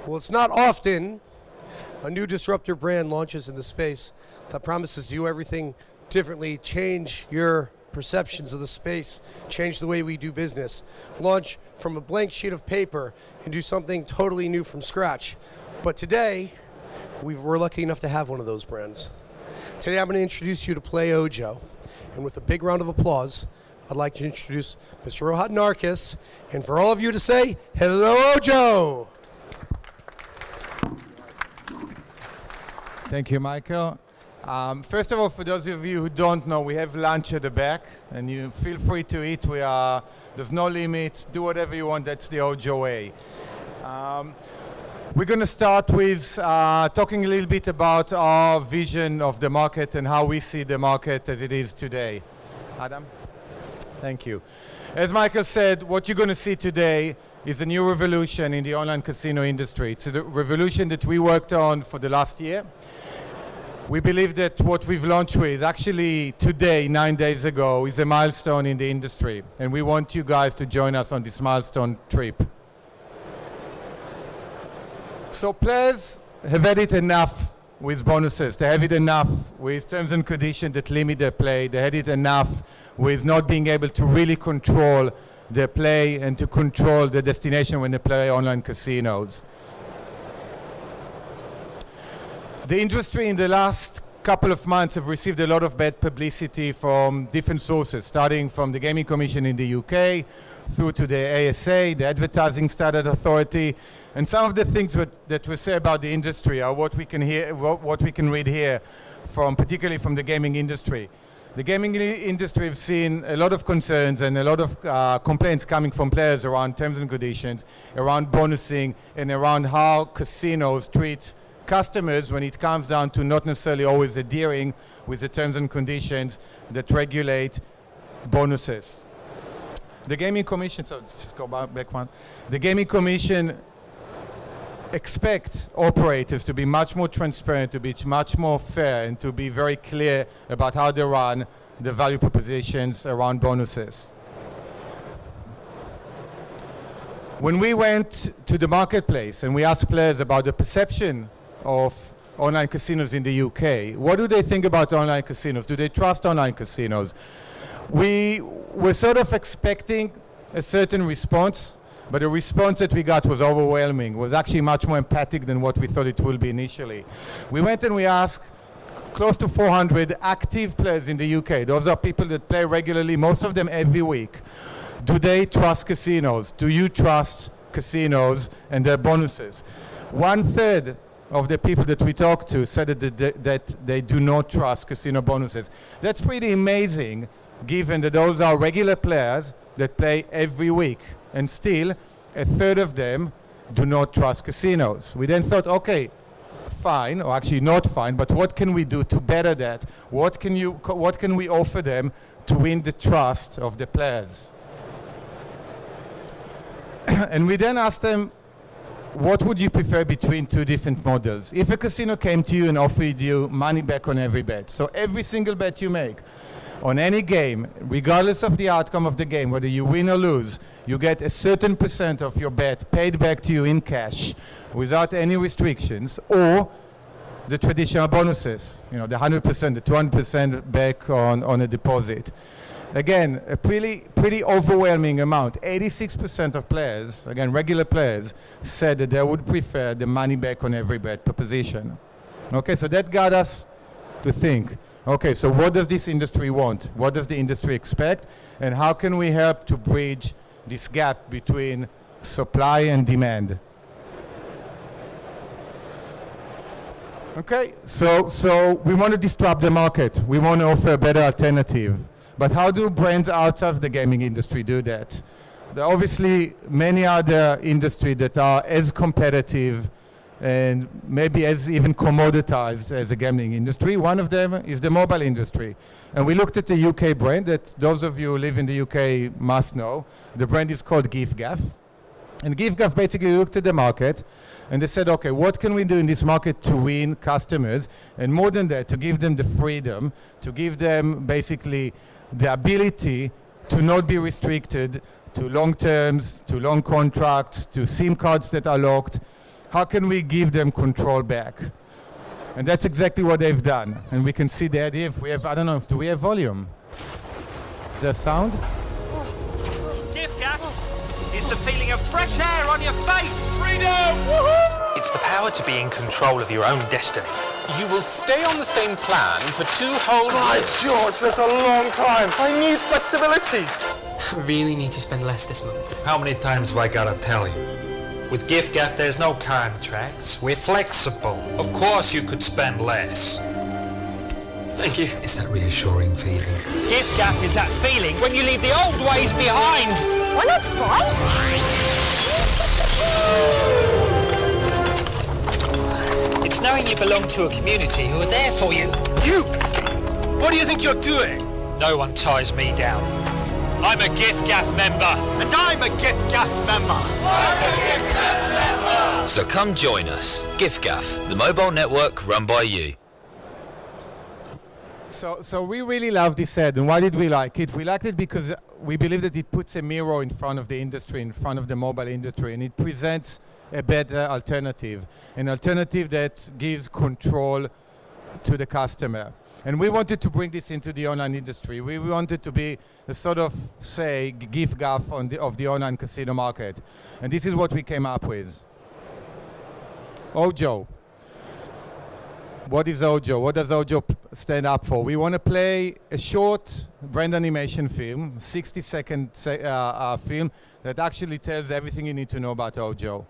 Well, it's not often a new disruptor brand launches in the space that promises to do everything differently, change your perceptions of the space, change the way we do business, launch from a blank sheet of paper and do something totally new from scratch. But today, we're lucky enough to have one of those brands. Today I'm going to introduce you to Play Ojo. And with a big round of applause, I'd like to introduce Mr. Ohad Narkis, and for all of you to say, hello, Ojo! Thank you, Michael. First of all, for those of you who don't know, we have lunch at the back, and you feel free to eat. There's no limit. Do whatever you want. That's the Ojo way. We're going to start with talking a little bit about our vision of the market and how we see the market as it is today. Adam? Thank you. As Michael said, what you're going to see today is a new revolution in the online casino industry. It's a revolution that we worked on for the last year. We believe that what we've launched with, actually today, 9 days ago, is a milestone in the industry. And we want you guys to join us on this milestone trip. So players have had it enough with bonuses. They have it enough with terms and conditions that limit their play. They had it enough with not being able to really control their play and to control the destination when they play online casinos. The industry in the last couple of months have received a lot of bad publicity from different sources, starting from the Gaming Commission in the UK, through to the ASA, the Advertising Standard Authority, and some of the things that we say about the industry are what we can hear, what we can read here, particularly from the gaming industry. The gaming industry have seen a lot of concerns and a lot of complaints coming from players around terms and conditions, around bonusing, and around how casinos treat customers when it comes down to not necessarily always adhering with the terms and conditions that regulate bonuses. The Gaming Commission, so just go back one. The Gaming Commission expect operators to be much more transparent, to be much more fair, and to be very clear about how they run the value propositions around bonuses. When we went to the marketplace and we asked players about the perception of online casinos in the UK, what do they think about online casinos? Do they trust online casinos? We were sort of expecting a certain response, but the response that we got was overwhelming, was actually much more emphatic than what we thought it would be initially. We went and we asked close to 400 active players in the UK. Those are people that play regularly, most of them every week. Do they trust casinos? Do you trust casinos and their bonuses? 1/3 of the people that we talked to said that they do not trust casino bonuses. That's pretty amazing, given that those are regular players that play every week, and still 1/3 of them do not trust casinos. We then thought, okay, fine, or actually not fine, but what can we do to better that? What can we offer them to win the trust of the players? And we then asked them, what would you prefer between two different models? If a casino came to you and offered you money back on every bet, so every single bet you make on any game, regardless of the outcome of the game, whether you win or lose, you get a certain percent of your bet paid back to you in cash without any restrictions, or the traditional bonuses, the 100%, the 200% back on a deposit. Again, a pretty overwhelming amount. 86% of players, again, regular players, said that they would prefer the money back on every bet proposition. Okay, so that got us to think, okay, so what does this industry want? What does the industry expect? And how can we help to bridge this gap between supply and demand? Okay, so we want to disrupt the market. We want to offer a better alternative. But how do brands outside of the gaming industry do that? There are obviously many other industries that are as competitive and maybe as even commoditized as the gambling industry. One of them is the mobile industry. And we looked at the UK brand that those of you who live in the UK must know. The brand is called giffgaff. And giffgaff basically looked at the market and they said, okay, what can we do in this market to win customers? And more than that, to give them the freedom, to give them basically the ability to not be restricted to long terms, to long contracts, to SIM cards that are locked, How can we give them control back? And that's exactly what they've done. And we can see the idea. If we have, I don't know, do we have volume? Is there sound? Gift gap is the feeling of fresh air on your face. Freedom! Woohoo! It's the power to be in control of your own destiny. You will stay on the same plan for 2 whole years. George, that's a long time. I need flexibility. I really need to spend less this month. How many times have I gotta tell you? With Gift Gap, there's no contracts. We're flexible. Of course you could spend less. Thank you. It's that reassuring feeling. Gift Gap is that feeling when you leave the old ways behind. Wanna fight? It's knowing you belong to a community who are there for you. You! What do you think you're doing? No one ties me down. I'm a Gift Gap member. And I'm a Gift Gaff member. So come join us. GiftGaff, the mobile network run by you. So we really love this ad, and why did we like it? We liked it because we believe that it puts a mirror in front of the industry, in front of the mobile industry, and it presents a better alternative, an alternative that gives control to the customer. And we wanted to bring this into the online industry. We wanted to be the sort of, say, gift gaff of the online casino market. And this is what we came up with. Ojo. What is Ojo? What does Ojo stand up for? We want to play a short brand animation film, 60-second film that actually tells everything you need to know about Ojo.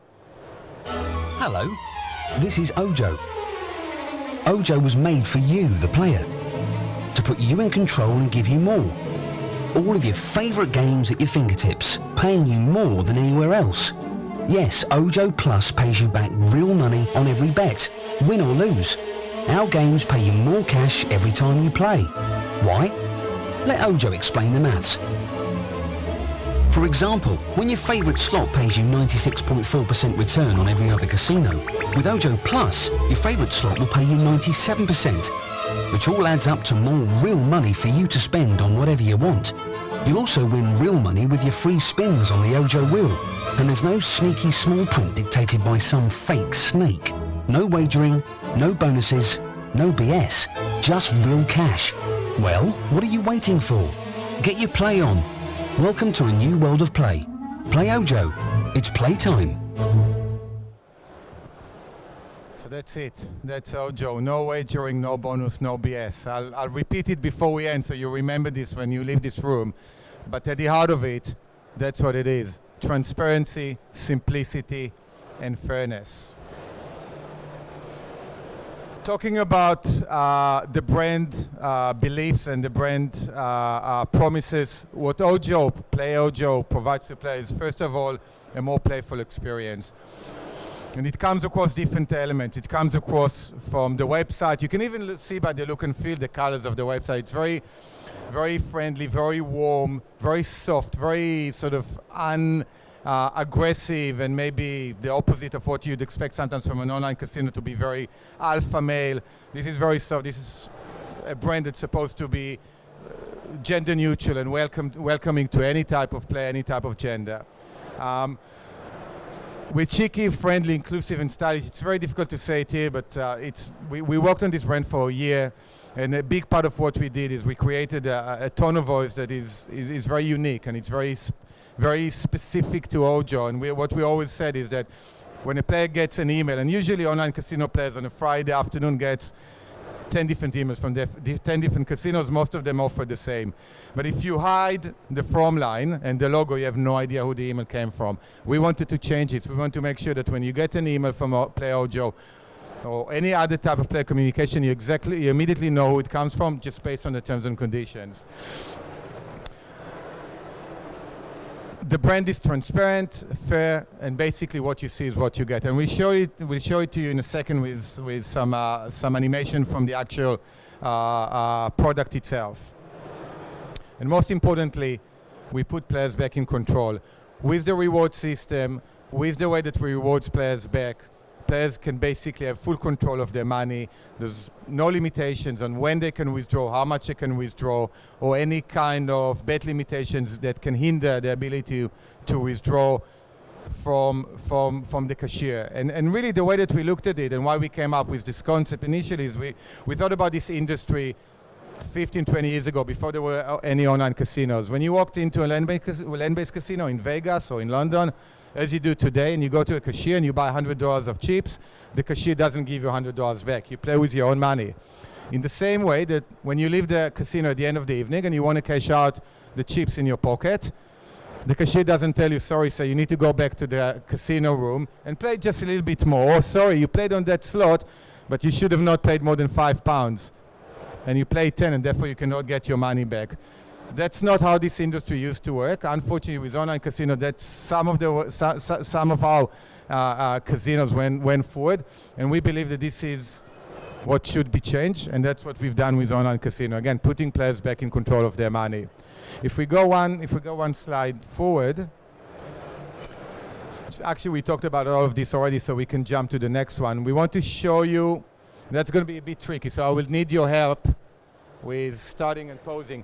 Hello, this is Ojo. Ojo was made for you, the player, to put you in control and give you more. All of your favourite games at your fingertips, paying you more than anywhere else. Yes, Ojo Plus pays you back real money on every bet, win or lose. Our games pay you more cash every time you play. Why? Let Ojo explain the maths. For example, when your favourite slot pays you 96.4% return on every other casino, with Ojo Plus, your favourite slot will pay you 97%, which all adds up to more real money for you to spend on whatever you want. You'll also win real money with your free spins on the Ojo wheel, and there's no sneaky small print dictated by some fake snake. No wagering, no bonuses, no BS, just real cash. Well, what are you waiting for? Get your play on. Welcome to a new world of play. Play Ojo. It's playtime. So that's it. That's Ojo. No wagering, no bonus, no BS. I'll repeat it before we end so you remember this when you leave this room. But at the heart of it, that's what it is. Transparency, simplicity, and fairness. Talking about the brand beliefs and the brand promises, what Ojo, Play Ojo, provides to players, first of all, a more playful experience. And it comes across different elements. It comes across from the website. You can even see by the look and feel the colors of the website. It's very, very friendly, very warm, very soft, very sort of aggressive, and maybe the opposite of what you'd expect sometimes from an online casino to be very alpha male. This is very soft. This is a brand that's supposed to be gender neutral and welcoming to any type of player, any type of gender. We're cheeky, friendly, inclusive, and stylish. It's very difficult to say it here, but we worked on this brand for a year, and a big part of what we did is we created a tone of voice that is very unique, and it's very specific to Ojo. And what we always said is that when a player gets an email, and usually online casino players on a Friday afternoon gets 10 different emails from 10 different casinos, most of them offer the same. But if you hide the from line and the logo, you have no idea who the email came from. We wanted to change it. We want to make sure that when you get an email from Play Ojo or any other type of player communication, you immediately know who it comes from just based on the terms and conditions. The brand is transparent, fair, and basically what you see is what you get. And we'll show it to you in a second with some animation from the actual product itself. And most importantly, we put players back in control. With the reward system, with the way that we reward players back, players can basically have full control of their money. There's no limitations on when they can withdraw, how much they can withdraw, or any kind of bet limitations that can hinder the ability to withdraw. from the cashier. And really the way that we looked at it and why we came up with this concept initially is we thought about this industry 15, 20 years ago, before there were any online casinos. When you walked into a land-based casino in Vegas or in London, as you do today, and you go to a cashier and you buy $100 of chips, the cashier doesn't give you $100 back. You play with your own money. In the same way that when you leave the casino at the end of the evening and you want to cash out the chips in your pocket, the cashier doesn't tell you, sorry, sir, you need to go back to the casino room and play just a little bit more. Or, sorry, you played on that slot, but you should have not played more than £5. And you play 10, and therefore you cannot get your money back. That's not how this industry used to work. Unfortunately, with online casino, that's some of our casinos went forward, and we believe that this is what should be changed, and that's what we've done with online casino. Again, putting players back in control of their money. If we go one slide forward, actually we talked about all of this already, so we can jump to the next one. We want to show you. That's going to be a bit tricky, so I will need your help with starting and posing.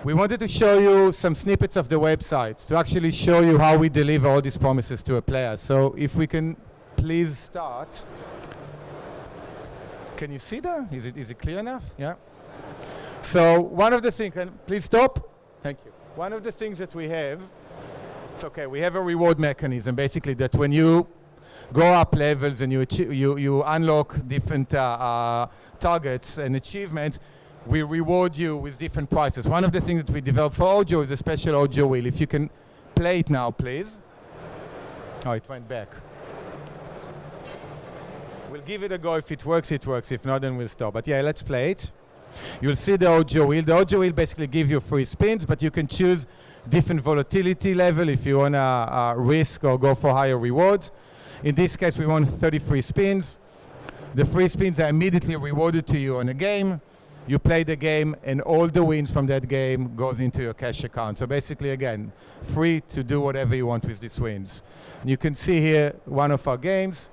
We wanted to show you some snippets of the website to actually show you how we deliver all these promises to a player. So if we can please start. Can you see that? Is it clear enough? Yeah. So one of the things, please stop. Thank you. One of the things that we have, it's okay, we have a reward mechanism, basically, that when you go up levels and you unlock different targets and achievements, we reward you with different prices. One of the things that we developed for Ojo is a special Ojo wheel. If you can play it now, please. Oh, it went back. We'll give it a go. If it works, it works. If not, then we'll stop. But yeah, let's play it. You'll see the Ojo wheel. The Ojo wheel basically gives you free spins, but you can choose different volatility level if you want to risk or go for higher rewards. In this case, we want 30 free spins. The free spins are immediately rewarded to you on a game. You play the game, and all the wins from that game goes into your cash account. So basically, again, free to do whatever you want with these wins. And you can see here one of our games.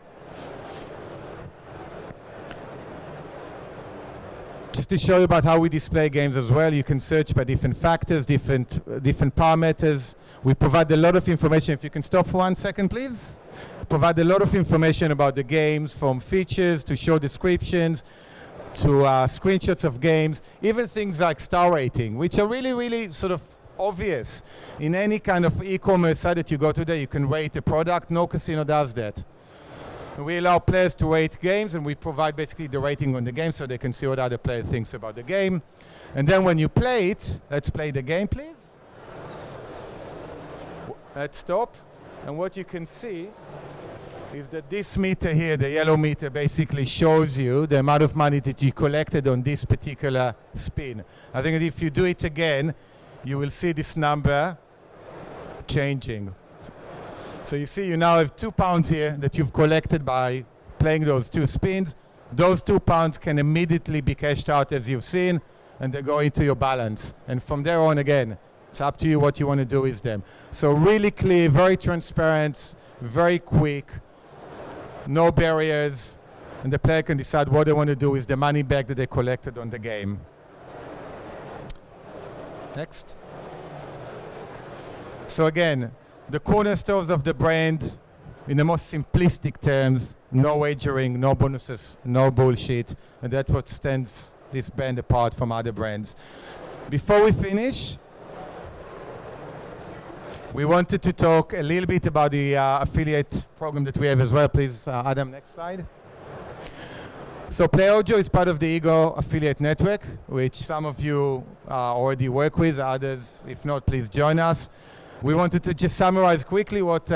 Just to show you about how we display games as well, you can search by different factors, different parameters. We provide a lot of information. If you can stop for 1 second, please. Provide a lot of information about the games, from features to show descriptions to screenshots of games, even things like star rating, which are really, really sort of obvious. In any kind of e-commerce site that you go to there, you can rate a product. No casino does that. We allow players to rate games, and we provide basically the rating on the game so they can see what other player thinks about the game. And then when you play it, let's play the game, please. Let's stop. And what you can see is that this meter here, the yellow meter, basically shows you the amount of money that you collected on this particular spin. I think that if you do it again, you will see this number changing. So you see you now have £2 here that you've collected by playing those 2 spins. Those £2 can immediately be cashed out, as you've seen, and they go into your balance. And from there on, again, it's up to you what you want to do with them. So really clear, very transparent, very quick, no barriers, and the player can decide what they want to do with the money back that they collected on the game. Next. So again, the cornerstones of the brand, in the most simplistic terms: no wagering, no bonuses, no bullshit, and that's what stands this brand apart from other brands. Before we finish, we wanted to talk a little bit about the affiliate program that we have as well. Please, Adam, next slide. So PlayOjo is part of the Ego affiliate network, which some of you already work with. Others, if not, please join us. We wanted to just summarize quickly what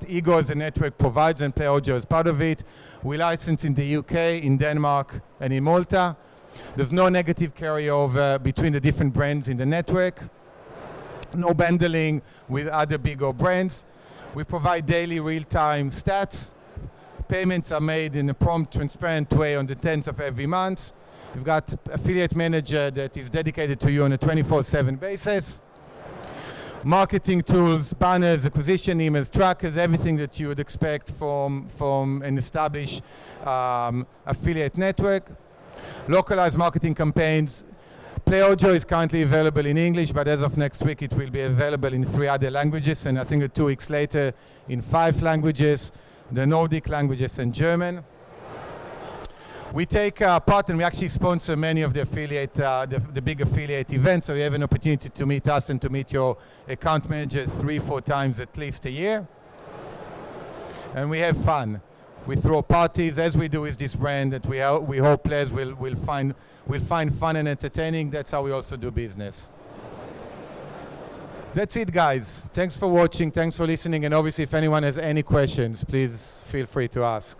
Ego as a network provides, and PlayOjo is part of it. We license in the UK, in Denmark, and in Malta. There's no negative carryover between the different brands in the network. No bundling with other bigger brands. We provide daily real-time stats. Payments are made in a prompt, transparent way on the 10th of every month. We've got affiliate manager that is dedicated to you on a 24/7 basis. Marketing tools, banners, acquisition emails, trackers, everything that you would expect from an established affiliate network. Localized marketing campaigns, Play Ojo is currently available in English, but as of next week it will be available in 3 other languages, and I think 2 weeks later in 5 languages, the Nordic languages and German. We take part and we actually sponsor many of the affiliate, the big affiliate events, so you have an opportunity to meet us and to meet your account manager 3-4 times at least a year. And we have fun. We throw parties, as we do with this brand, that we hope players will find fun and entertaining. That's how we also do business. That's it, guys. Thanks for watching, thanks for listening, and obviously if anyone has any questions, please feel free to ask.